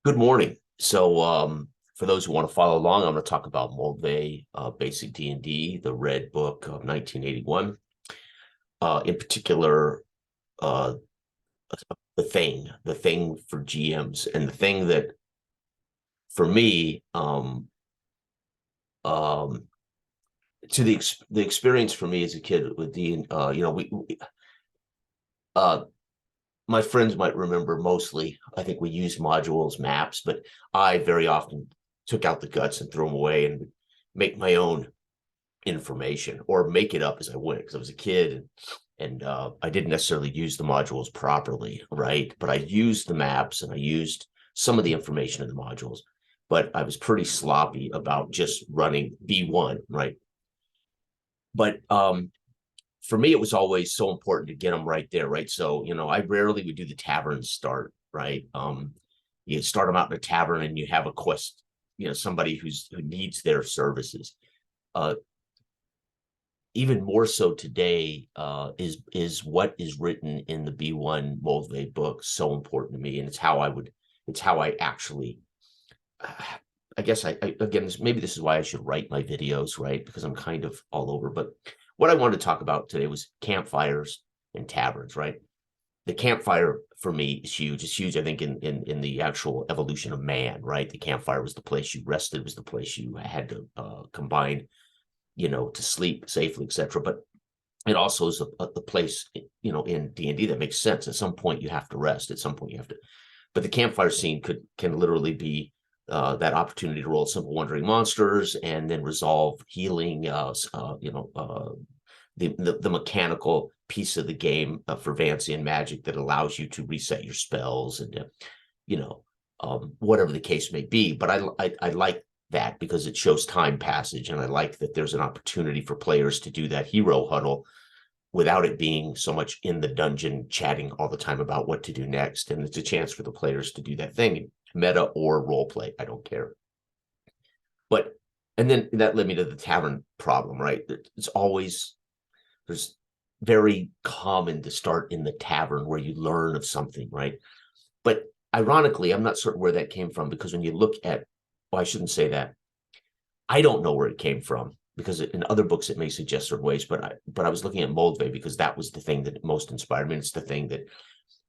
Good morning. For those who want to follow along, I'm going to talk about Moldvay, Basic D&D, the Red Book of 1981. In particular, uh, the thing for GMs, and the thing that for me, um, to the experience for me as a kid with D, uh, my friends might remember mostly. I think we used modules, maps, but I very often took out the guts and threw them away and make my own information or make it up as I went because I was a kid and I didn't necessarily use the modules properly, right? But I used the maps and I used some of the information in the modules, but I was pretty sloppy about just running B1, right? But for me, it was always so important to get them right there, right? So, I rarely would do the tavern start, right? You start them out in a tavern and you have a quest, somebody who needs their services. Uh, Even more so today, is what is written in the B1 Moldvay book so important to me, and it's how I actually. I guess again, maybe this is why I should write my videos, right? Because I'm kind of all over. But what I wanted to talk about today was campfires and taverns, right? The campfire for me is huge. It's huge, I think, in the actual evolution of man, right? The campfire was the place you rested, was the place you had to combine, to sleep safely, etc. But it also is the place, in D&D that makes sense. At some point, you have to rest. At some point, you have to. But the campfire scene can literally be that opportunity to roll simple wandering monsters and then resolve healing. The mechanical piece of the game for Vancian magic that allows you to reset your spells and you know whatever the case may be. But I like that because it shows time passage, and I like that there's an opportunity for players to do that hero huddle without it being so much in the dungeon chatting all the time about what to do next. And it's a chance for the players to do that thing, meta or role play. I don't care. But and then that led me to the tavern problem, right? It's always there's very common to start in the tavern where you learn of something, right? But ironically, I'm not certain where that came from because when you look at, well, I shouldn't say that. I don't know where it came from because in other books it may suggest certain ways, but I was looking at Moldvay because that was the thing that most inspired me. It's the thing that,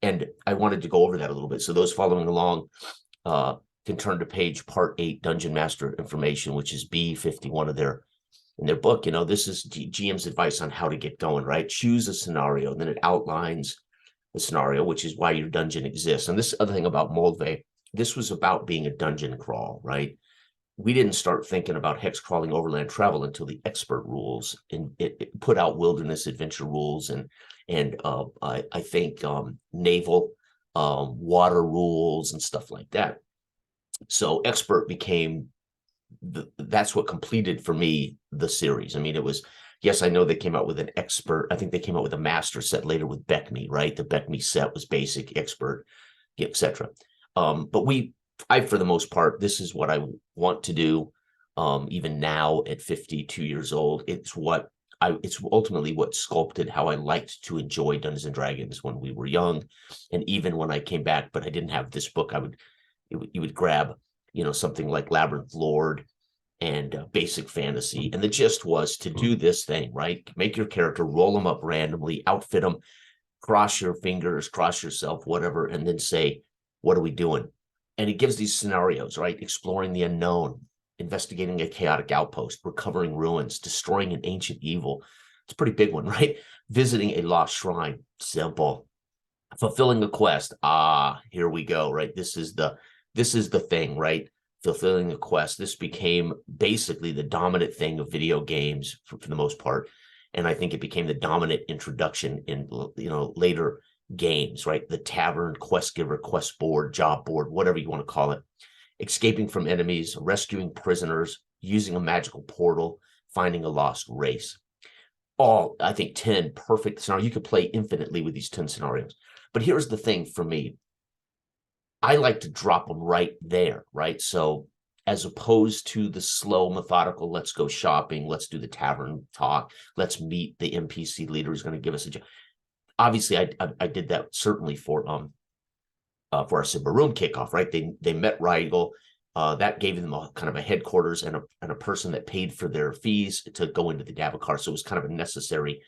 and I wanted to go over that a little bit. So those following along can turn to page part 8, Dungeon Master Information, which is B51 of their book. This is GM's advice on how to get going, right? Choose a scenario, and then it outlines the scenario, which is why your dungeon exists. And this other thing about Moldvay, this was about being a dungeon crawl, right? We didn't start thinking about hex crawling overland travel until the expert rules, and it put out wilderness adventure rules and I think naval water rules and stuff like that. So expert became that's what completed for me the series. I mean, it was, yes, I know they came out with an expert. I think they came out with a master set later with Beckme, right? The Beckme set was basic, expert, etc. But I, for the most part, this is what I want to do. Even now at 52 years old, it's ultimately what sculpted how I liked to enjoy Dungeons and Dragons when we were young, and even when I came back. But I didn't have this book. You would grab, something like Labyrinth Lord and basic fantasy, and the gist was to do this thing, right? Make your character, roll them up randomly, outfit them, cross your fingers, cross yourself, whatever, and then say, what are we doing? And it gives these scenarios, right? Exploring the unknown, investigating a chaotic outpost, recovering ruins, destroying an ancient evil. It's a pretty big one, right? Visiting a lost shrine, simple. Fulfilling a quest, here we go, right? This is the thing, right? Fulfilling a quest. This became basically the dominant thing of video games for the most part. And I think it became the dominant introduction in, later games, right? The tavern, quest giver, quest board, job board, whatever you want to call it. Escaping from enemies, rescuing prisoners, using a magical portal, finding a lost race. All, I think, 10 perfect scenarios. You could play infinitely with these 10 scenarios. But here's the thing for me. I like to drop them right there, right? So as opposed to the slow, methodical, let's go shopping, let's do the tavern talk, let's meet the NPC leader who's going to give us a job. Obviously, I did that certainly for for our Simba Room kickoff, right? They met Rigel. That gave them a kind of a headquarters and a person that paid for their fees to go into the Davokar. So it was kind of a necessary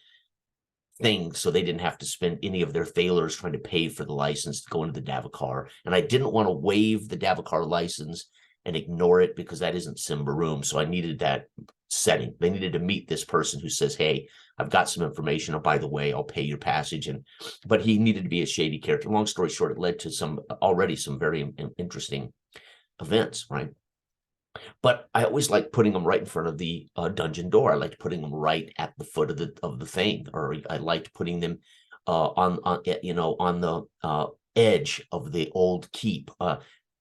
thing. So they didn't have to spend any of their thalers trying to pay for the license to go into the Davokar. And I didn't want to waive the Davokar license and ignore it because that isn't Simba Room. So I needed that setting. They needed to meet this person who says, hey, I've got some information. Oh, by the way, I'll pay your passage. But he needed to be a shady character. Long story short, it led to some very interesting events, right? But I always like putting them right in front of the dungeon door. I liked putting them right at the foot of the thing, or I liked putting them on the edge of the old keep,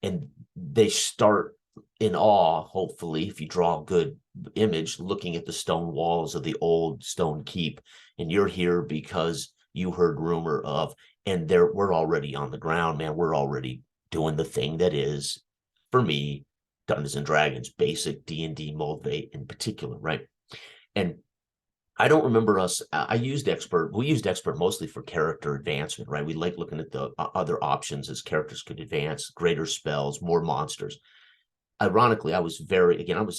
and they start in awe. Hopefully, if you draw a good image, looking at the stone walls of the old stone keep, and you're here because you heard rumor of, and we're already on the ground, man. We're already doing the thing that is, for me, Dungeons and Dragons, basic D&D Moldvay in particular, right? And I don't remember us. We used expert mostly for character advancement, right? We like looking at the other options as characters could advance, greater spells, more monsters. Ironically, I was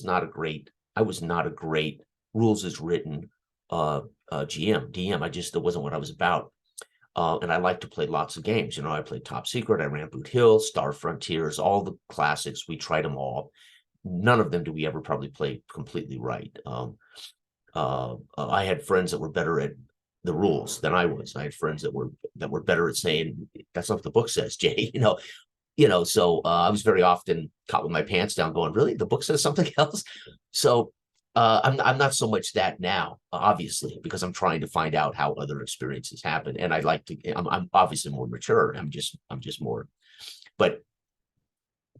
not a great rules as written DM. That wasn't what I was about. And I like to play lots of games. I played Top Secret, I ran Boot Hill, Star Frontiers, all the classics. We tried them all. None of them do we ever probably play completely right. I had friends that were better at the rules than I was. I had friends that were better at saying, that's not what the book says, Jay. So I was very often caught with my pants down going, really? The book says something else? So I'm not so much that now, obviously, because I'm trying to find out how other experiences happen, and I'm obviously more mature. I'm just more, but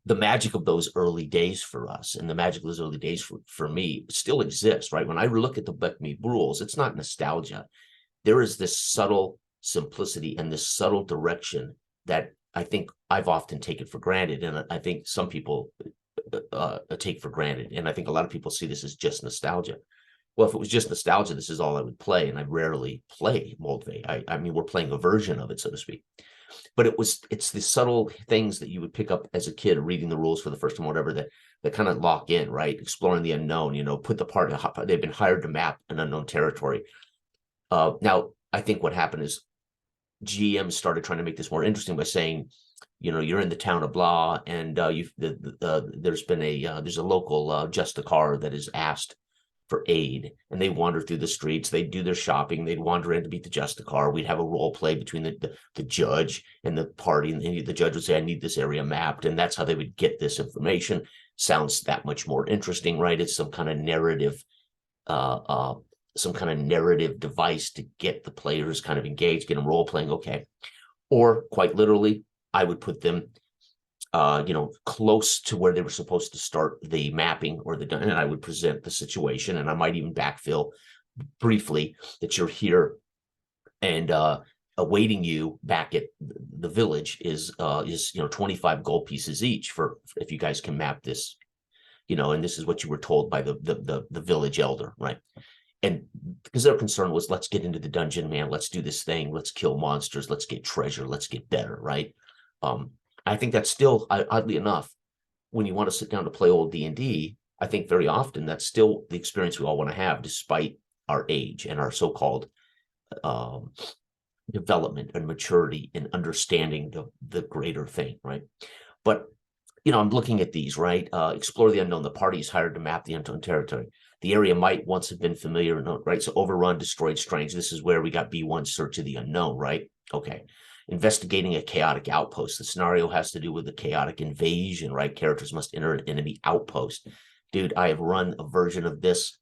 the magic of those early days for us, and the magic of those early days for me, still exists, right? When I look at the Buckmead rules, it's not nostalgia. There is this subtle simplicity and this subtle direction that I think I've often taken for granted, and I think some people take for granted. And I think a lot of people see this as just nostalgia. Well, if it was just nostalgia, this is all I would play, and I rarely play Moldvay. I mean, we're playing a version of it, so to speak. But it's the subtle things that you would pick up as a kid reading the rules for the first time, whatever, that kind of lock in, right? Exploring the unknown, put the part, they've been hired to map an unknown territory. Now, I think what happened is GM started trying to make this more interesting by saying, you're in the town of blah, and there's a local Justicar that is asked for aid, and they wander through the streets. They'd do their shopping. They'd wander in to meet the Justicar. We'd have a role play between the judge and the party, and the judge would say, I need this area mapped, and that's how they would get this information. Sounds that much more interesting, right? It's some kind of narrative device to get the players kind of engaged, get them role playing. Okay. Or quite literally, I would put them close to where they were supposed to start the mapping and I would present the situation, and I might even backfill briefly that you're here, and awaiting you back at the village is 25 gold pieces each for if you guys can map this, and this is what you were told by the village elder, right? And because their concern was, let's get into the dungeon, man, let's do this thing, let's kill monsters, let's get treasure, let's get better, right? I think that's still, oddly enough, when you want to sit down to play old D&D, I think very often that's still the experience we all want to have, despite our age and our so-called development and maturity in understanding the greater thing, right? But, I'm looking at these, right? Explore the unknown. The party is hired to map the unknown territory. The area might once have been familiar, right? So overrun, destroyed, strange. This is where we got B1 search of the unknown, right? Okay. Investigating a chaotic outpost. The scenario has to do with a chaotic invasion, right? Characters must enter an enemy outpost. Dude, I have run a version of this,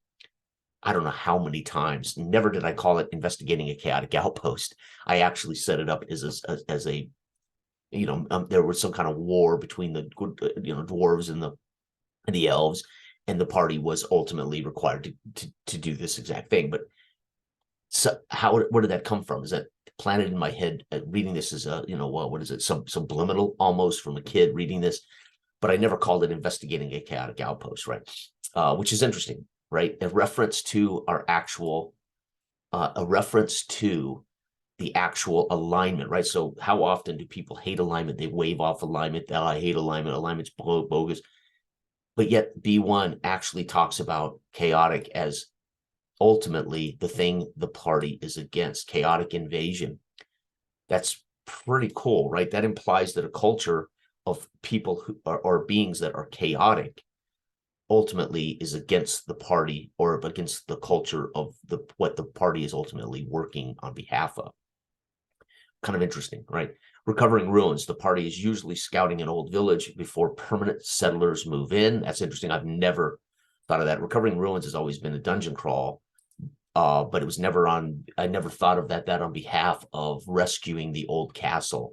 I don't know how many times. Never did I call it investigating a chaotic outpost. I actually set it up as a there was some kind of war between the dwarves and the elves, and the party was ultimately required to do this exact thing. But so where did that come from? Is that planted in my head reading this as what is it, some subliminal almost from a kid reading this? But I never called it investigating a chaotic outpost, right? Which is interesting, right? A reference to the actual alignment, right? So how often do people hate alignment? They wave off alignment. Oh, I hate alignment. Alignment's bogus. But yet B1 actually talks about chaotic as ultimately the thing the party is against, chaotic invasion. That's pretty cool, right? That implies that a culture of people who are, or beings that are chaotic ultimately is against the party or against the culture of the what the party is ultimately working on behalf of. Kind of interesting, right? Recovering ruins. The party is usually scouting an old village before permanent settlers move in. That's interesting. I've never thought of that. Recovering ruins has always been a dungeon crawl, but it was never on. I never thought of that on behalf of rescuing the old castle,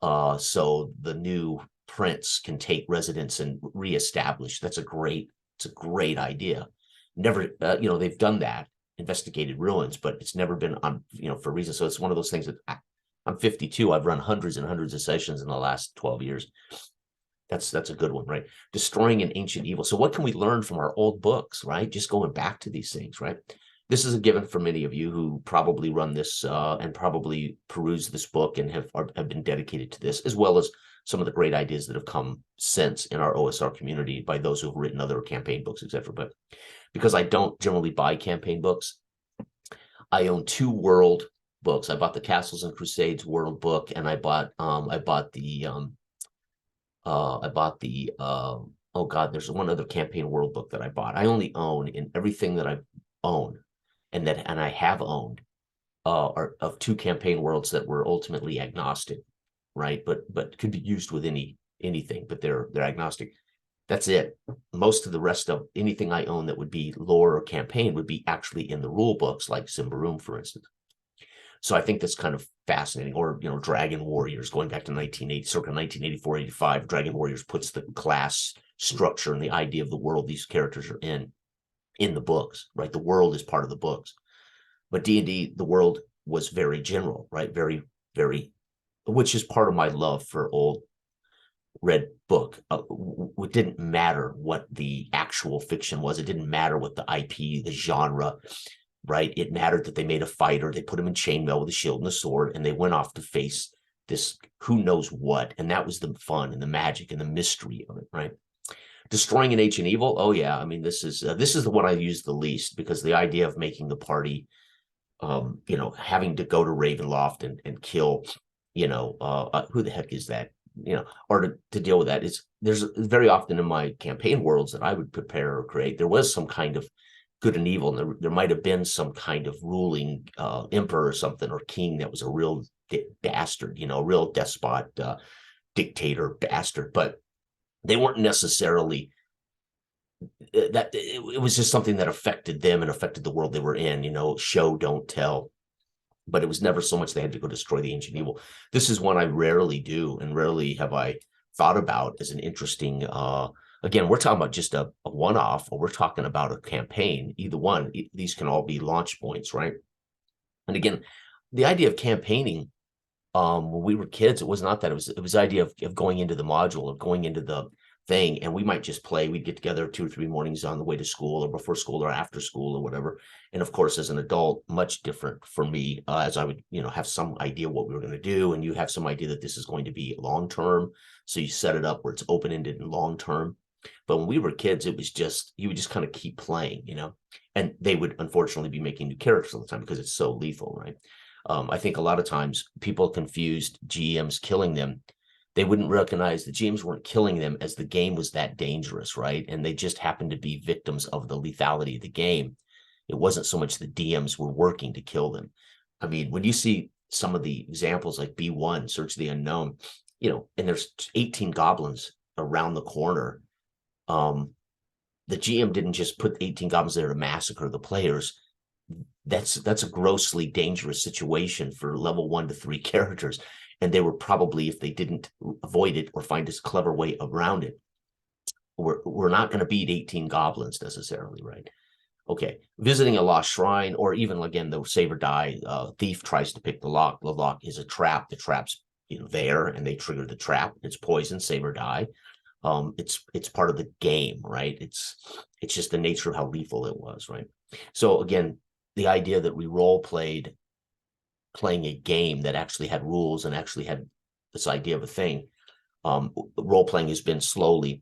so the new prince can take residence and reestablish. It's a great idea. Never, they've done that, investigated ruins, but it's never been on, for a reason. So it's one of those things that I'm 52. I've run hundreds and hundreds of sessions in the last 12 years. That's a good one, right? Destroying an ancient evil. So what can we learn from our old books, right? Just going back to these things, right? This is a given for many of you who probably run this and probably peruse this book and have been dedicated to this, as well as some of the great ideas that have come since in our OSR community by those who've written other campaign books, etc. But because I don't generally buy campaign books, I own 2 world books. I bought the Castles and Crusades world book, and I bought the oh God, there's one other campaign world book that I bought. I only own in everything that I own and I have owned are of 2 campaign worlds that were ultimately agnostic, right? But could be used with anything, but they're agnostic. That's it. Most of the rest of anything I own that would be lore or campaign would be actually in the rule books, like Symbaroum, for instance. So I think that's kind of fascinating. Or, Dragon Warriors, going back to 1980, circa 1984, 85, Dragon Warriors puts the class structure and the idea of the world these characters are in the books, right? The world is part of the books. But D&D, the world was very general, right? Very, very, which is part of my love for old red book. It didn't matter what the actual fiction was. It didn't matter what the IP, the genre, right? It mattered that they made a fighter. They put him in chainmail with a shield and a sword, and they went off to face this who knows what. And that was the fun and the magic and the mystery of it, right? Destroying an ancient evil. Oh yeah, I mean, this is the one I use the least, because the idea of making the party, having to go to Ravenloft and kill, who the heck is that? Or to deal with that is, there's very often in my campaign worlds that I would prepare or create, there was some kind of good and evil, and there might have been some kind of ruling emperor or something, or king that was a real bastard, real despot, dictator bastard, but they weren't necessarily that. It was just something that affected them and affected the world they were in, show, don't tell. But it was never so much they had to go destroy the ancient evil. This is one I rarely do, and rarely have I thought about as an interesting, again, we're talking about just a one-off, or we're talking about a campaign. Either one, these can all be launch points, right? And again, the idea of campaigning, when we were kids, it was not that. It was the idea of going into the module, of going into the thing, and we might just play. We'd get together 2 or 3 mornings on the way to school, or before school, or after school, or whatever. And of course, as an adult, much different for me, as I would, have some idea what we were going to do, and you have some idea that this is going to be long term. So you set it up where it's open ended and long term. But when we were kids, it was just, you would just kind of keep playing, and they would unfortunately be making new characters all the time because it's so lethal, right? I think a lot of times people confused GMs killing them. They wouldn't recognize the GMs weren't killing them as the game was that dangerous, right? And they just happened to be victims of the lethality of the game. It wasn't so much the DMs were working to kill them. I mean, when you see some of the examples like B1, Search the Unknown, and there's 18 goblins around the corner. The GM didn't just put 18 goblins there to massacre the players. That's a grossly dangerous situation for level 1 to 3 characters. And they were probably, if they didn't avoid it or find a clever way around it, we're not going to beat 18 goblins necessarily, right? Okay, visiting a lost shrine, or even, again, the save or die, thief tries to pick the lock. The lock is a trap. The trap's there, and they trigger the trap. It's poison, save or die. It's part of the game, right? It's just the nature of how lethal it was, right? So again, the idea that we role played playing a game that actually had rules and actually had this idea of a thing. Role playing has been slowly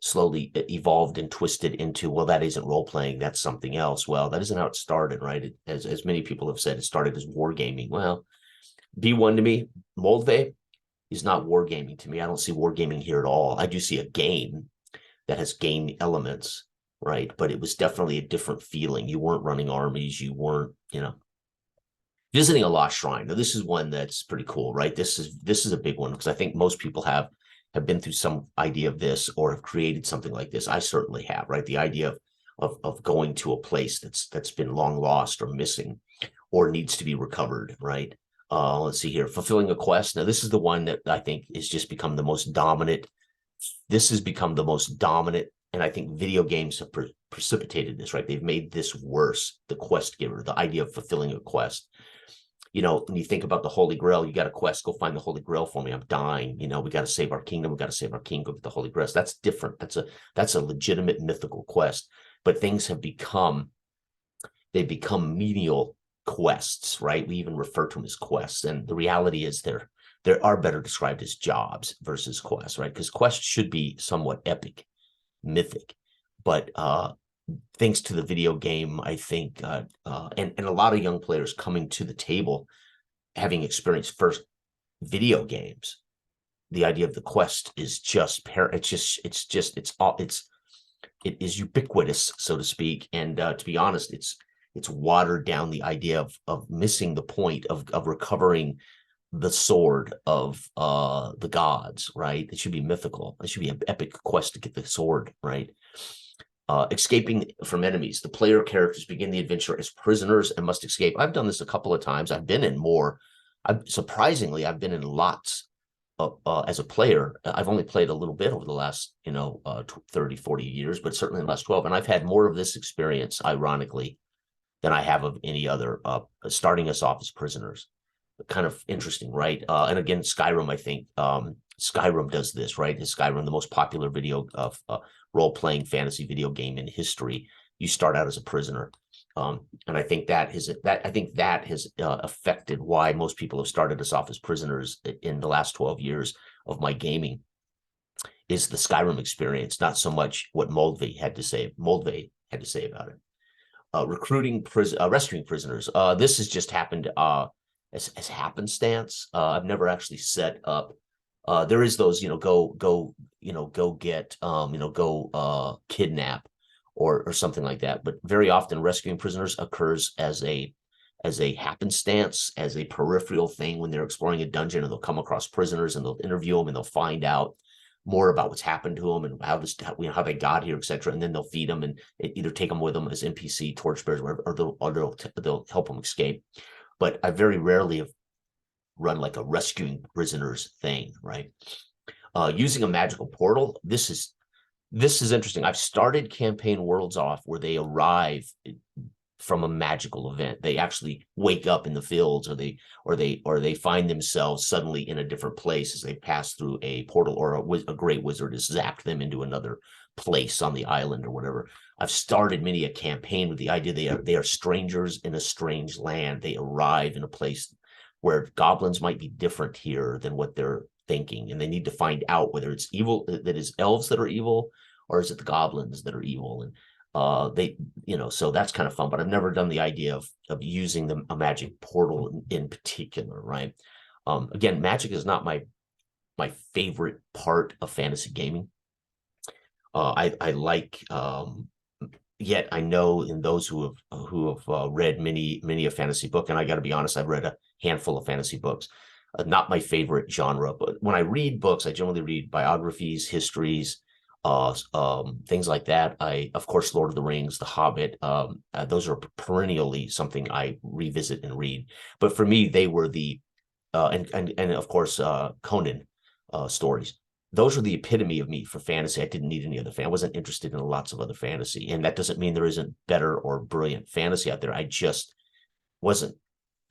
evolved and twisted into, well, that isn't role playing, that's something else. Well, that isn't how it started, right? As many people have said, it started as wargaming. Well, B1 to me, Moldvay is not wargaming to me. I don't see wargaming here at all. I do see a game that has game elements, right? But it was definitely a different feeling. You weren't running armies. You weren't, visiting a lost shrine. Now, this is one that's pretty cool, right? This is a big one because I think most people have been through some idea of this or have created something like this. I certainly have, right? The idea of going to a place that's been long lost or missing or needs to be recovered, right? Let's see here, fulfilling a quest. Now, this is the one that I think has just become the most dominant. This has become the most dominant, and I think video games have precipitated this, right? They've made this worse. The quest giver, the idea of fulfilling a quest. When you think about the Holy Grail, you got a quest, go find the Holy Grail for me. I'm dying. We got to save our kingdom. We got to save our king, go get the Holy Grail. That's different. That's a legitimate mythical quest. But things have become menial quests, right? We even refer to them as quests. And the reality is there are better described as jobs versus quests, right? Because quests should be somewhat epic, mythic. But thanks to the video game, I think, and a lot of young players coming to the table, having experienced first video games, the idea of the quest is it is ubiquitous, so to speak. And to be honest, it's watered down the idea of missing the point of recovering the sword of the gods, right? It should be mythical. It should be an epic quest to get the sword, right? Escaping from enemies. The player characters begin the adventure as prisoners and must escape. I've done this a couple of times. I've been in more. Surprisingly, I've been in lots as a player. I've only played a little bit over the last 30, 40 years, but certainly in the last 12. And I've had more of this experience, ironically, than I have of any other, starting us off as prisoners. Kind of interesting, right? And again, Skyrim, I think Skyrim does this, right? Is Skyrim the most popular video of role-playing fantasy video game in history? You start out as a prisoner, and I think that has affected why most people have started us off as prisoners in the last 12 years of my gaming. Is the Skyrim experience, not so much what Moldvay had to say about it. Rescuing prisoners. This has just happened as happenstance. I've never actually set up. There is those, go get, go kidnap or something like that. But very often rescuing prisoners occurs as a happenstance, as a peripheral thing when they're exploring a dungeon, and they'll come across prisoners and they'll interview them and they'll find out more about what's happened to them and how they got here, etc. And then they'll feed them and either take them with them as NPC torchbearers, or they'll help them escape. But I very rarely have run like a rescuing prisoners thing, right? Using a magical portal. This is interesting. I've started campaign worlds off where they arrive from a magical event. They actually wake up in the fields, or they find themselves suddenly in a different place as they pass through a portal, or a great wizard has zapped them into another place on the island or whatever. I've started many a campaign with the idea they are strangers in a strange land. They arrive in a place where goblins might be different here than what they're thinking, and they need to find out whether it's evil, that is elves that are evil, or is it the goblins that are evil. And so that's kind of fun. But I've never done the idea of using a magic portal in particular, right? Again, magic is not my favorite part of fantasy gaming. I like, yet I know in those who have read many a fantasy book, and I got to be honest, I've read a handful of fantasy books. Not my favorite genre, but when I read books, I generally read biographies, histories, things like that. Of course, Lord of the Rings, The Hobbit, those are perennially something I revisit and read. But for me, they were and of course, Conan stories. Those were the epitome of me for fantasy. I didn't need any other I wasn't interested in lots of other fantasy. And that doesn't mean there isn't better or brilliant fantasy out there. I just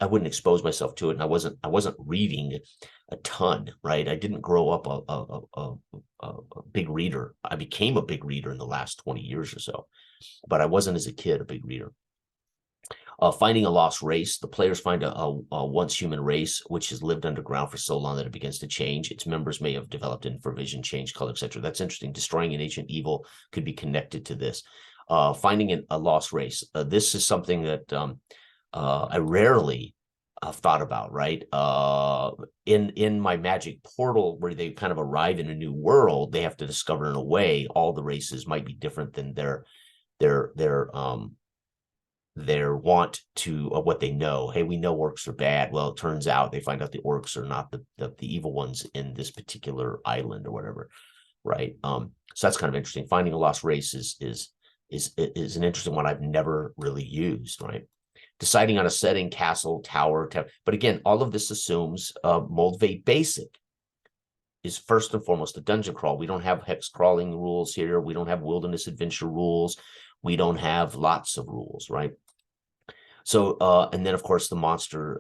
I wouldn't expose myself to it. And I wasn't reading a ton, right? I didn't grow up a big reader. I became a big reader in the last 20 years or so, but I wasn't as a kid a big reader. Finding a lost race. The players find a once human race which has lived underground for so long that it begins to change. Its members may have developed information, change color, etc. That's interesting. Destroying an ancient evil could be connected to this. Finding a lost race. This is something that I rarely have thought about, right? In my magic portal, where they kind of arrive in a new world, they have to discover, in a way, all the races might be different than their want to what they know. Hey, we know orcs are bad. Well, it turns out they find out the orcs are not the evil ones in this particular island or whatever, right? So that's kind of interesting. Finding a lost race is an interesting one I've never really used, right? Deciding on a setting, castle, tower, but again, all of this assumes Moldvay basic is first and foremost a dungeon crawl. We don't have hex crawling rules here. We don't have wilderness adventure rules. We don't have lots of rules, right? So, and then of course the monster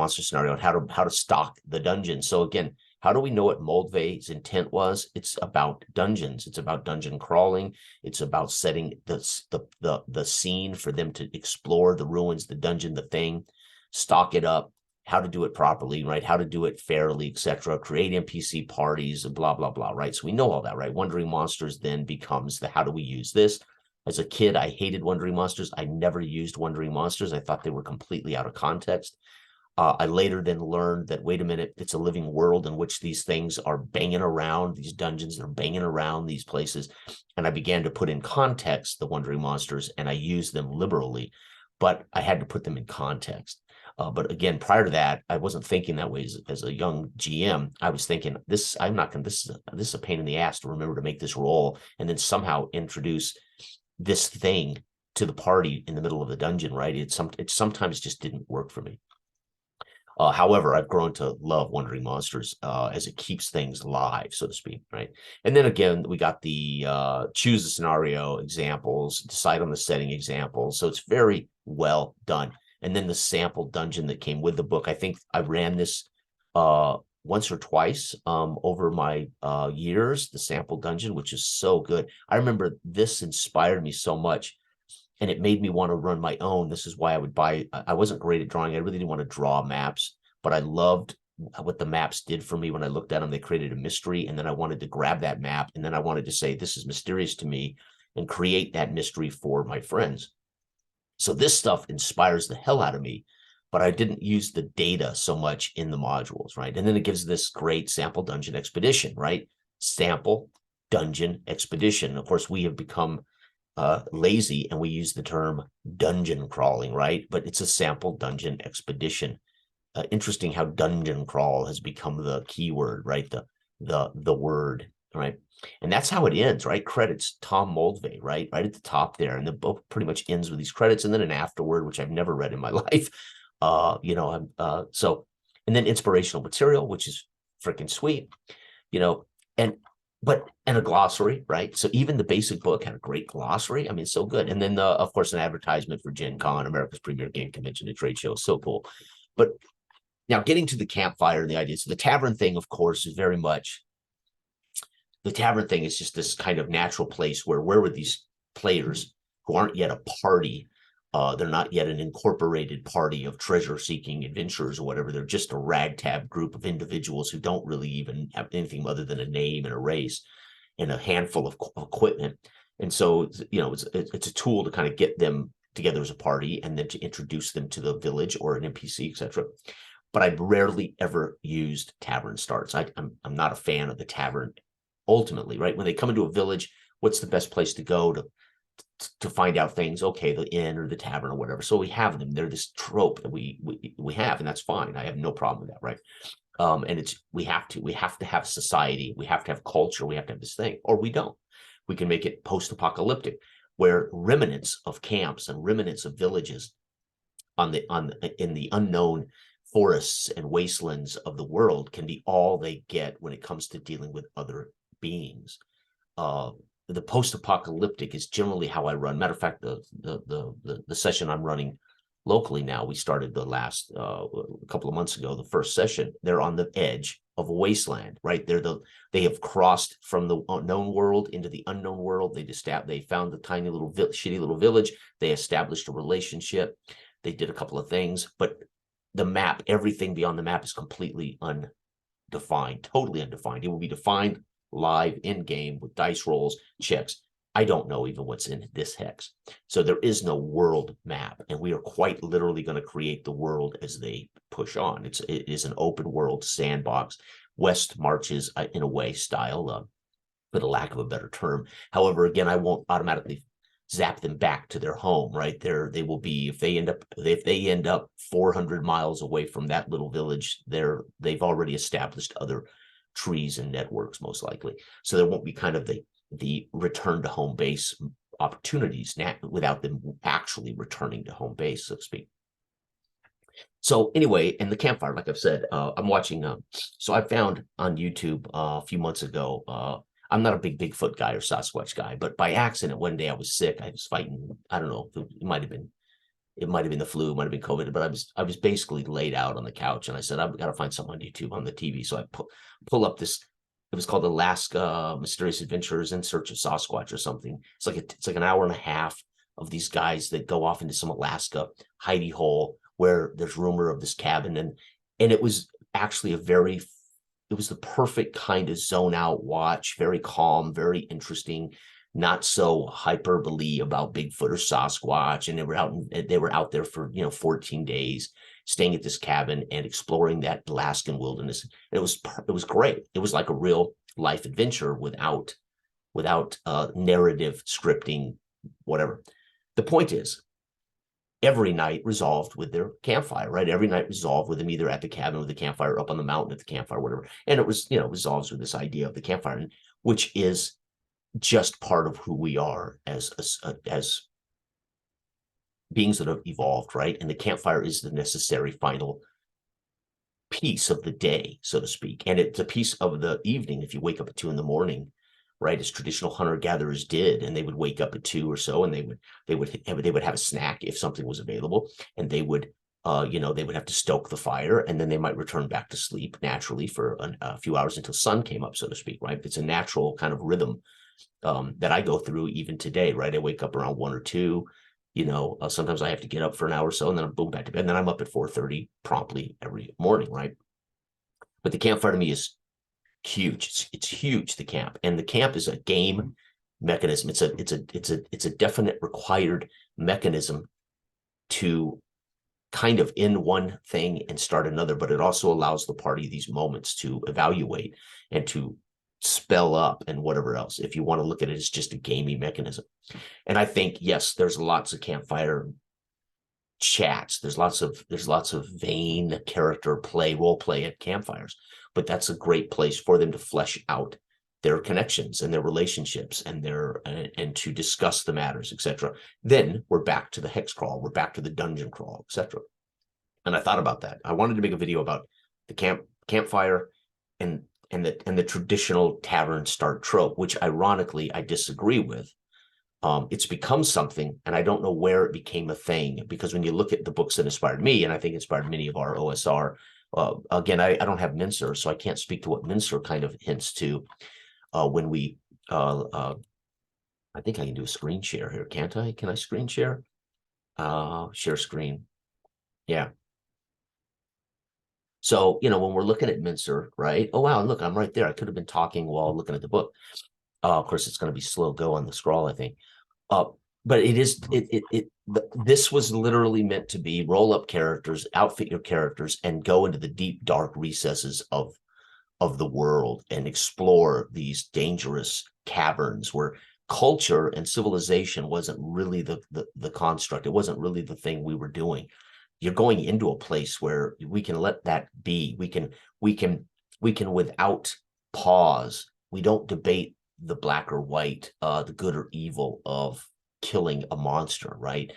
scenario and how to stock the dungeon. So again, how do we know what Moldvay's intent was? It's about dungeons. It's about dungeon crawling. It's about setting the scene for them to explore the ruins, the dungeon, the thing, stock it up, how to do it properly, right? How to do it fairly, etc. Create NPC parties and blah, blah, blah, right? So we know all that, right? Wandering Monsters then becomes the how do we use this? As a kid, I hated Wandering Monsters. I never used Wandering Monsters. I thought they were completely out of context. I later then learned that, wait a minute, it's a living world in which these things are banging around, these dungeons are banging around these places. And I began to put in context the Wandering Monsters, and I used them liberally, but I had to put them in context. But again, prior to that, I wasn't thinking that way as a young GM. I was thinking, this is a pain in the ass to remember to make this roll and then somehow introduce this thing to the party in the middle of the dungeon, right? It sometimes just didn't work for me. However, I've grown to love Wandering Monsters as it keeps things live, so to speak, right? And then again, we got the choose a scenario examples, decide on the setting examples. So it's very well done. And then the sample dungeon that came with the book. I think I ran this once or twice over my years, the sample dungeon, which is so good. I remember this inspired me so much, and it made me want to run my own. This is why I would buy. I wasn't great at drawing. I really didn't want to draw maps, but I loved what the maps did for me when I looked at them. They created a mystery, and then I wanted to grab that map, and then I wanted to say, this is mysterious to me, and create that mystery for my friends. So this stuff inspires the hell out of me, but I didn't use the data so much in the modules, right? And then it gives this great sample dungeon expedition, right? Sample dungeon expedition. Of course, we have become lazy and we use the term dungeon crawling, right? But it's a sample dungeon expedition. Interesting how dungeon crawl has become the keyword, right? The word, right? And that's how it ends, right? Credits, Tom Moldvay, right? Right at the top there. And the book pretty much ends with these credits and then an afterword, which I've never read in my life. So, and then inspirational material, which is freaking sweet, and a glossary, right? So even the basic book had a great glossary. I mean, so good. And then, of course, an advertisement for Gen Con, America's premier game convention and trade show. So cool. But now getting to the campfire and the idea. So the tavern thing, of course, is very much, the tavern thing is just this kind of natural place where would these players who aren't yet a party, they're not yet an incorporated party of treasure-seeking adventurers or whatever. They're just a ragtag group of individuals who don't really even have anything other than a name and a race and a handful of equipment. And so, it's a tool to kind of get them together as a party and then to introduce them to the village or an NPC, etc. But I've rarely ever used tavern starts. I'm not a fan of the tavern. Ultimately, right? When they come into a village, what's the best place to go to find out things? Okay, the inn or the tavern or whatever. So we have them. They're this trope that we have, and that's fine. I have no problem with that, right? And we have to have society, we have to have culture, we have to have this thing, or we don't. We can make it post-apocalyptic, where remnants of camps and remnants of villages in the unknown forests and wastelands of the world can be all they get when it comes to dealing with other beings. The post-apocalyptic is generally how I run. Matter of fact, the session I'm running locally now, we started the last a couple of months ago, the first session. They're on the edge of a wasteland, right? They have crossed from the known world into the unknown world. They found the tiny little shitty little village. They established a relationship. They did a couple of things, but the map, everything beyond the map is completely undefined, totally undefined. It will be defined live in game with dice rolls, checks. I don't know even what's in this hex. So there is no world map, and we are quite literally going to create the world as they push on. It is an open world sandbox, West marches in a way style, for the lack of a better term. However, again, I won't automatically zap them back to their home, right? They will be, if they end up 400 miles away from that little village, they've already established other trees and networks, most likely. So there won't be kind of the return to home base opportunities without them actually returning to home base, so to speak. So anyway, in the campfire, like I've said, I'm watching. So I found on YouTube a few months ago. I'm not a big Bigfoot guy or Sasquatch guy, but by accident, one day I was sick. I was fighting. I don't know. It might have been the flu, it might have been COVID, but I was basically laid out on the couch, and I said, I've got to find something on YouTube on the TV. So I pull up this. It was called Alaska Mysterious Adventures in Search of Sasquatch or something. It's like an hour and a half of these guys that go off into some Alaska hidey hole where there's rumor of this cabin, and it was actually it was the perfect kind of zone out watch, very calm, very interesting, not so hyperbole about Bigfoot or Sasquatch. And they were out there for 14 days, staying at this cabin and exploring that Alaskan wilderness. And it was great. It was like a real life adventure without narrative scripting, whatever. The point is, every night resolved with their campfire, right? Every night resolved with them either at the cabin with the campfire, up on the mountain at the campfire, whatever. And it was, resolves with this idea of the campfire, which is just part of who we are as beings that have evolved, right? And the campfire is the necessary final piece of the day, so to speak. And it's a piece of the evening if you wake up at 2 a.m, right, as traditional hunter-gatherers did, and they would wake up at 2 or so, and they would have a snack if something was available, and they would have to stoke the fire, and then they might return back to sleep naturally for a few hours until sun came up, so to speak, right? It's a natural kind of rhythm that I go through even today, right? I wake up around 1 or 2, sometimes I have to get up for an hour or so, and then I'm boom back to bed, and then I'm up at 4:30 promptly every morning, right? But the campfire to me is huge. It's huge, the camp. And the camp is a game mechanism. It's a definite required mechanism to kind of end one thing and start another, but it also allows the party these moments to evaluate and to spell up and whatever else, if you want to look at it as just a gamey mechanism. And I think, yes, there's lots of campfire chats. There's lots of vain character play, role play at campfires, but that's a great place for them to flesh out their connections and their relationships and and to discuss the matters, etc. Then we're back to the hex crawl, we're back to the dungeon crawl, etc. And I thought about that. I wanted to make a video about the campfire and the traditional tavern start trope, which ironically I disagree with. It's become something, and I don't know where it became a thing, because when you look at the books that inspired me, and I think inspired many of our OSR, again, I don't have Mincer, so I can't speak to what Mincer kind of hints to when we, I think I can do a screen share here, can't I? Can I screen share? Share screen. Yeah. So, when we're looking at Mincer, right? Oh, wow, look, I'm right there. I could have been talking while looking at the book. Of course, it's going to be slow go on the scroll, I think. But this was literally meant to be roll up characters, outfit your characters, and go into the deep, dark recesses of the world and explore these dangerous caverns where culture and civilization wasn't really the construct. It wasn't really the thing we were doing. You're going into a place where we can let that be. We can without pause. We don't debate the black or white, the good or evil of killing a monster, right?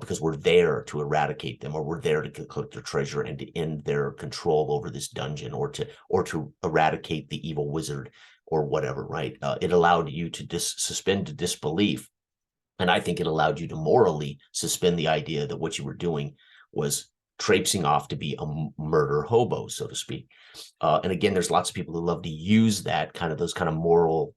Because we're there to eradicate them, or we're there to collect their treasure and to end their control over this dungeon, or to eradicate the evil wizard or whatever, right? It allowed you to suspend disbelief, and I think it allowed you to morally suspend the idea that what you were doing was traipsing off to be a murder hobo, so to speak. And again, there's lots of people who love to use those kind of moral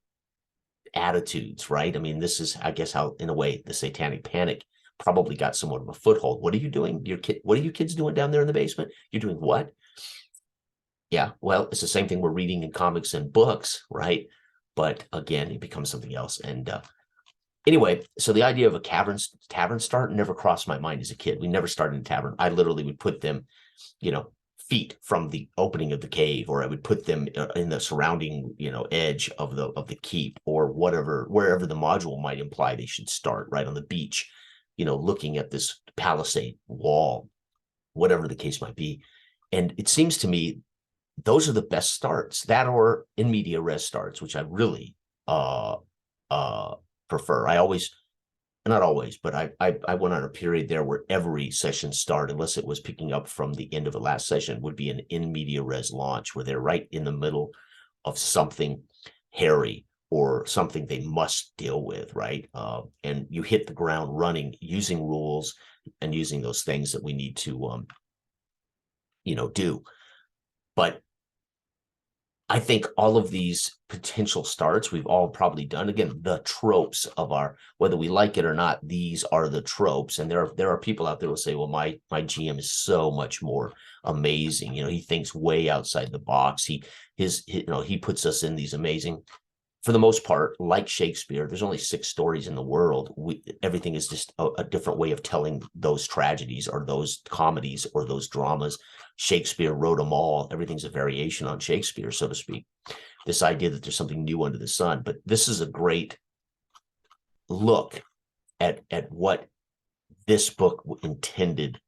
attitudes, right? I mean, this is, I guess, how, in a way, the Satanic Panic probably got somewhat of a foothold. What are you doing? What are you kids doing down there in the basement? You're doing what? Yeah, well, it's the same thing we're reading in comics and books, right? But again, it becomes something else. And anyway, so the idea of a tavern start never crossed my mind as a kid. We never started in a tavern. I literally would put them, feet from the opening of the cave, or I would put them in the surrounding, edge of the keep, or wherever the module might imply they should start, right on the beach, looking at this palisade wall, whatever the case might be. And it seems to me those are the best starts, that or in media res starts, which I really prefer. Not always, but I went on a period there where every session start, unless it was picking up from the end of the last session, would be an in media res launch, where they're right in the middle of something hairy or something they must deal with, right? And you hit the ground running using rules and using those things that we need to do. But I think all of these potential starts we've all probably done. Again, the tropes of whether we like it or not, these are the tropes. And there are people out there who will say, well, my GM is so much more amazing. He thinks way outside the box. He puts us in these amazing, for the most part, like Shakespeare, there's only 6 stories in the world. Everything is just a different way of telling those tragedies or those comedies or those dramas. Shakespeare wrote them all. Everything's a variation on Shakespeare, so to speak. This idea that there's something new under the sun. But this is a great look at what this book intended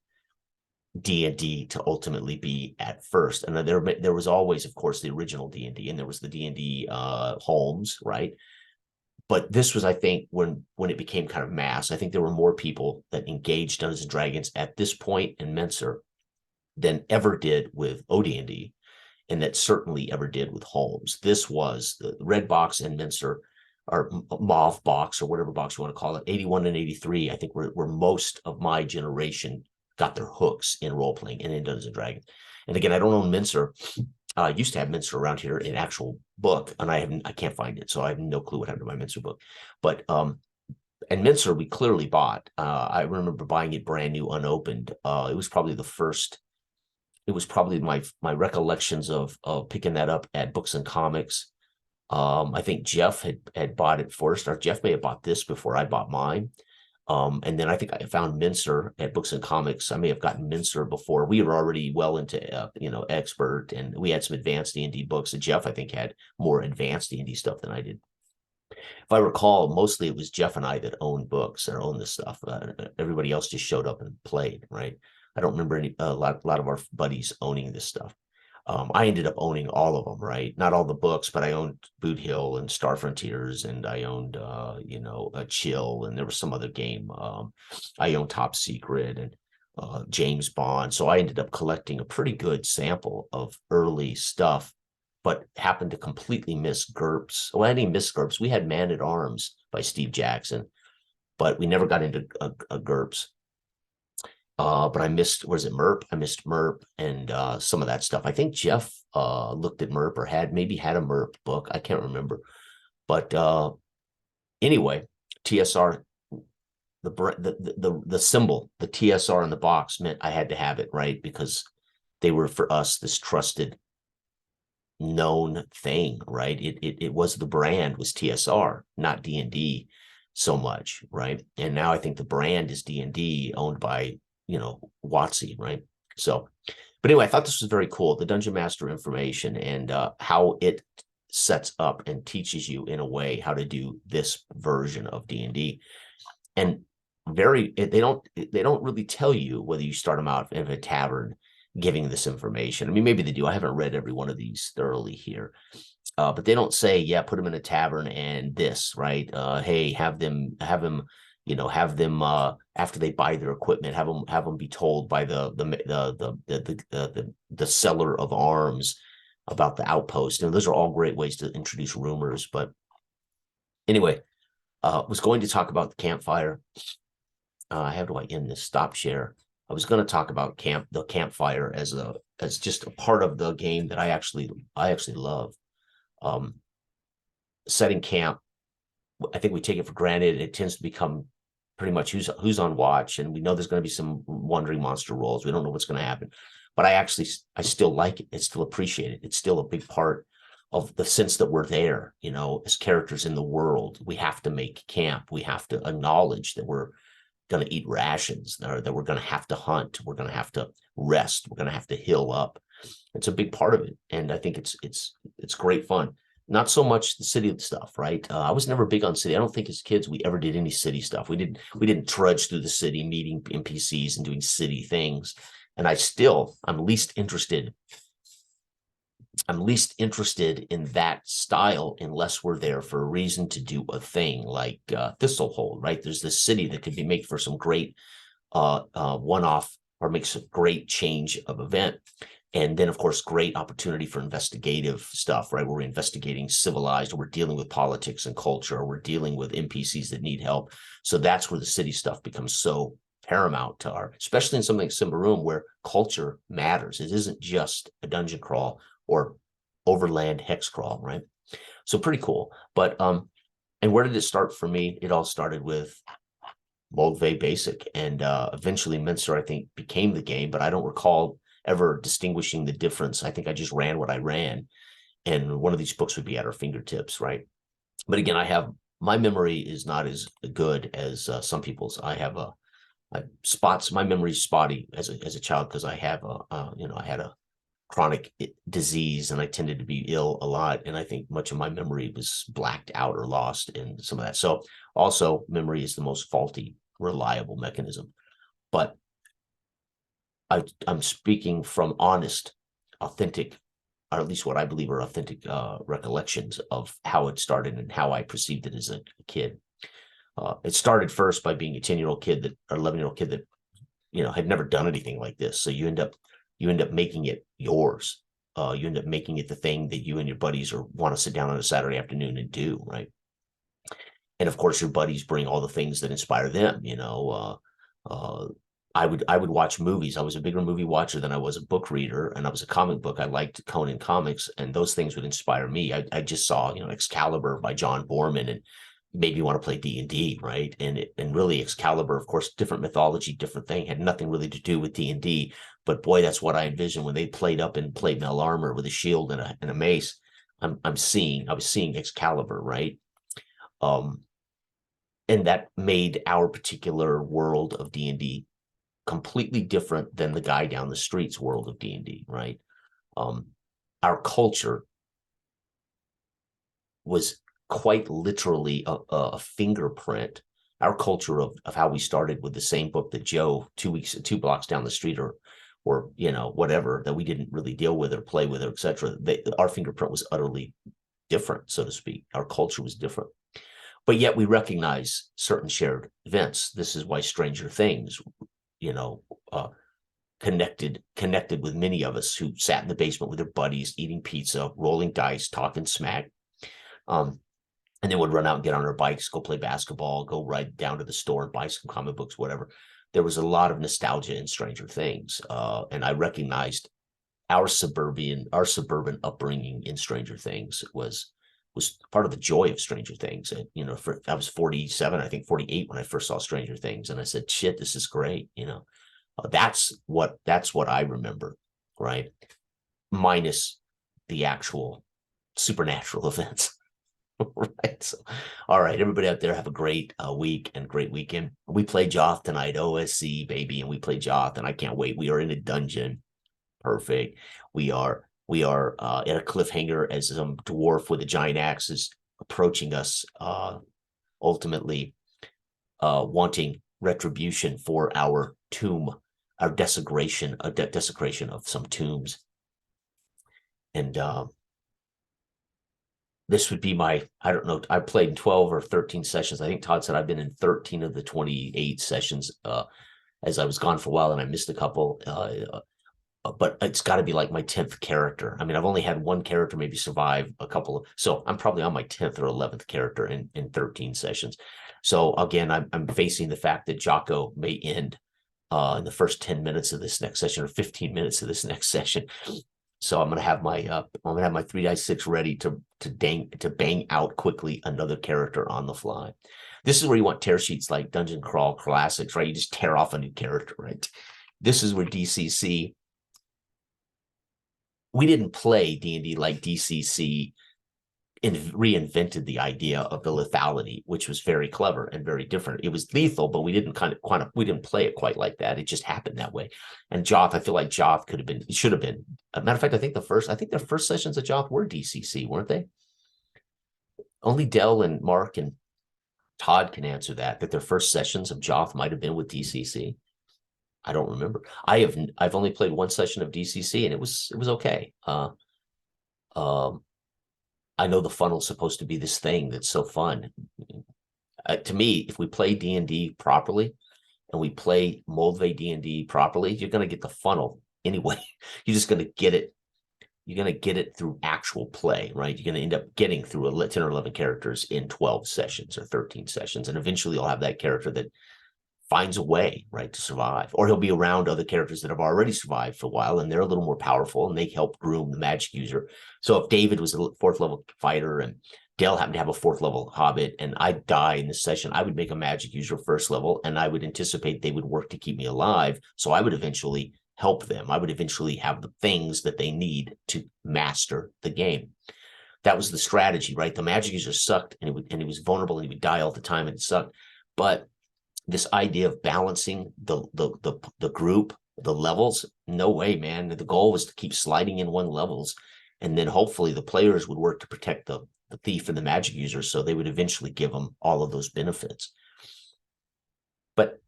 D&D to ultimately be at first. And there was always, of course, the original D&D, and there was the D&D Holmes, right? But this was, I think, when it became kind of mass. I think there were more people that engaged Dungeons and Dragons at this point in Menser than ever did with OD&D, and that certainly ever did with Holmes. This was the Red Box and Menser, or Mauve Box, or whatever box you want to call it. 81 and 83, I think, were most of my generation got their hooks in role-playing and in Dungeons and Dragons. And again, I don't own Menser. I used to have Menser around here in actual book, and I can't find it, so I have no clue what happened to my Menser book. But and Menser we clearly bought. I remember buying it brand new, unopened. It was probably the first. It was probably my recollections of picking that up at Books and Comics. I think Jeff had bought it first, or Jeff may have bought this before I bought mine. And then I think I found Menser at Books and Comics. I may have gotten Menser before. We were already well into Expert, and we had some advanced D&D books. And Jeff, I think, had more advanced D&D stuff than I did. If I recall, mostly it was Jeff and I that owned books or owned this stuff. Everybody else just showed up and played, right? I don't remember a lot of our buddies owning this stuff. I ended up owning all of them, right? Not all the books, but I owned Boot Hill and Star Frontiers, and I owned, a Chill, and there was some other game. I owned Top Secret and James Bond. So I ended up collecting a pretty good sample of early stuff, but happened to completely miss GURPS. Well, I didn't miss GURPS. We had Man at Arms by Steve Jackson, but we never got into a GURPS. But I missed, was it MERP? I missed MERP and some of that stuff. I think Jeff looked at MERP, or maybe had a MERP book. I can't remember. But anyway, TSR, the symbol, the TSR in the box meant I had to have it, right? Because they were, for us, this trusted, known thing, right? It was, the brand was TSR, not D&D so much, right? And now I think the brand is D&D, owned by WotC, right? So, but anyway, I thought this was very cool, the Dungeon Master information, and how it sets up and teaches you in a way how to do this version of D&D. And they don't really tell you whether you start them out in a tavern giving this information. I mean, maybe they do. I haven't read every one of these thoroughly here. But they don't say, yeah, put them in a tavern and this, right? Hey, have them after they buy their equipment, have them be told by the seller of arms about the outpost. And those are all great ways to introduce rumors. But anyway, was going to talk about the campfire. How do I end this? Stop share. I was going to talk about the campfire as just a part of the game that I actually love. Setting camp, I think we take it for granted. It tends to become pretty much who's on watch, and we know there's going to be some wandering monster rolls. We don't know what's going to happen, but I still like it. I still appreciate it. It's still a big part of the sense that we're there, as characters in the world. We have to make camp. We have to acknowledge that we're going to eat rations, or that we're going to have to hunt. We're going to have to rest. We're going to have to heal up. It's a big part of it, and I think it's great fun. Not so much the city stuff, right? I was never big on city. I don't think as kids we ever did any city stuff. We didn't trudge through the city, meeting NPCs and doing city things. And I'm least interested in that style unless we're there for a reason to do a thing like Thistlehold, right? There's this city that could be made for some great one-off, or makes a great change of event. And then, of course, great opportunity for investigative stuff, right? Where we're investigating civilized, or we're dealing with politics and culture, or we're dealing with NPCs that need help. So that's where the city stuff becomes so paramount to especially in something like Symbaroum, where culture matters. It isn't just a dungeon crawl or overland hex crawl, right? So pretty cool. But and where did it start for me? It all started with Moldvay Basic, and eventually Minster, I think, became the game, but I don't recall ever distinguishing the difference. I think I just ran what I ran, and one of these books would be at our fingertips, right? But again, my memory is not as good as some people's. My memory is spotty as a child, because I have I had a chronic disease, and I tended to be ill a lot, and I think much of my memory was blacked out or lost in some of that. So also, memory is the most faulty, reliable mechanism. But I'm speaking from honest, authentic, or at least what I believe are authentic recollections of how it started and how I perceived it as a kid. It started first by being a 10-year-old kid or 11-year-old kid that, had never done anything like this. So you end up making it yours. You end up making it the thing that you and your buddies want to sit down on a Saturday afternoon and do, right? And of course, your buddies bring all the things that inspire them. I would watch movies. I was a bigger movie watcher than I was a book reader, and I was a comic book. I liked Conan comics, and those things would inspire me. I just saw, Excalibur by John Borman, and made me want to play D&D, right? And really, Excalibur, of course, different mythology, different thing, had nothing really to do with D&D. But boy, that's what I envisioned when they played up in plate mail armor with a shield and a mace. I was seeing Excalibur, right? And that made our particular world of D&D completely different than the guy down the street's world of D&D, right? Our culture was quite literally a fingerprint. Our culture of how we started with the same book that Joe 2 blocks down the street or whatever, that we didn't really deal with or play with, or etc. Our fingerprint was utterly different, so to speak. Our culture was different. But yet we recognize certain shared events. This is why Stranger Things, connected with many of us who sat in the basement with their buddies, eating pizza, rolling dice, talking smack, and then would run out and get on our bikes, go play basketball, go ride down to the store and buy some comic books, whatever. There was a lot of nostalgia in Stranger Things, and I recognized our suburban upbringing in Stranger Things was part of the joy of Stranger Things. And, I was 47, I think 48 when I first saw Stranger Things. And I said, shit, this is great. That's what I remember, right? Minus the actual supernatural events. Right. So, all right, everybody out there, have a great week and great weekend. We play Joth tonight, OSC, baby. And we play Joth, and I can't wait. We are in a dungeon. Perfect. We are at a cliffhanger as some dwarf with a giant axe is approaching us, ultimately wanting retribution for our tomb, our desecration of some tombs. And this would be I don't know, I played in 12 or 13 sessions. I think Todd said I've been in 13 of the 28 sessions, as I was gone for a while and I missed a couple. But it's got to be like my 10th character. I mean, I've only had one character maybe survive a couple so I'm probably on my 10th or 11th character in 13 sessions. So again, I'm facing the fact that Jocko may end in the first 10 minutes of this next session or 15 minutes of this next session. So I'm gonna have my 3 dice 6 ready to bang out quickly another character on the fly. This is where you want tear sheets like Dungeon Crawl Classics, right? You just tear off a new character, right? This is where DCC. We didn't play D&D like DCC reinvented the idea of the lethality, which was very clever and very different. It was lethal, but we didn't we didn't play it quite like that. It just happened that way. And Joth, I feel like Joth should have been. As a matter of fact, I think the first sessions of Joth were DCC, weren't they? Only Dell and Mark and Todd can answer that their first sessions of Joth might have been with DCC. I don't remember. I've only played one session of DCC and it was okay. I know the funnel's supposed to be this thing that's so fun. To me, if we play D&D properly and we play Moldvay D&D properly, you're going to get the funnel anyway. You're just going to get it. You're going to get it through actual play, right? You're going to end up getting through 10 or 11 characters in 12 sessions or 13 sessions. And eventually you'll have that character that finds a way, right, to survive. Or he'll be around other characters that have already survived for a while, and they're a little more powerful, and they help groom the magic user. So if David was a 4th level fighter and Dale happened to have a 4th level hobbit, and I die in this session, I would make a magic user 1st level, and I would anticipate they would work to keep me alive. So I would eventually help them. I would eventually have the things that they need to master the game. That was the strategy, right? The magic user sucked, and he was vulnerable, and he would die all the time, and it sucked. But this idea of balancing the group, the levels, no way, man. The goal was to keep sliding in 1 levels, and then hopefully the players would work to protect the thief and the magic user, so they would eventually give them all of those benefits. But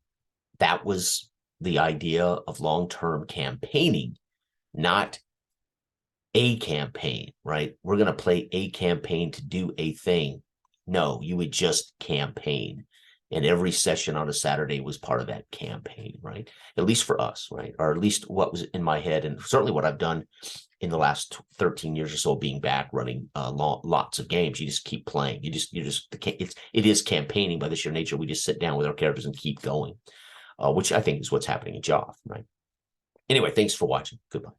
that was the idea of long-term campaigning, not a campaign, right? We're going to play a campaign to do a thing. No, you would just campaign. And every session on a Saturday was part of that campaign, right? At least for us, right? Or at least what was in my head, and certainly what I've done in the last 13 years or so, being back running lots of games. You just keep playing. It is campaigning by the sheer nature. We just sit down with our characters and keep going, which I think is what's happening in Joth, right? Anyway, thanks for watching. Goodbye.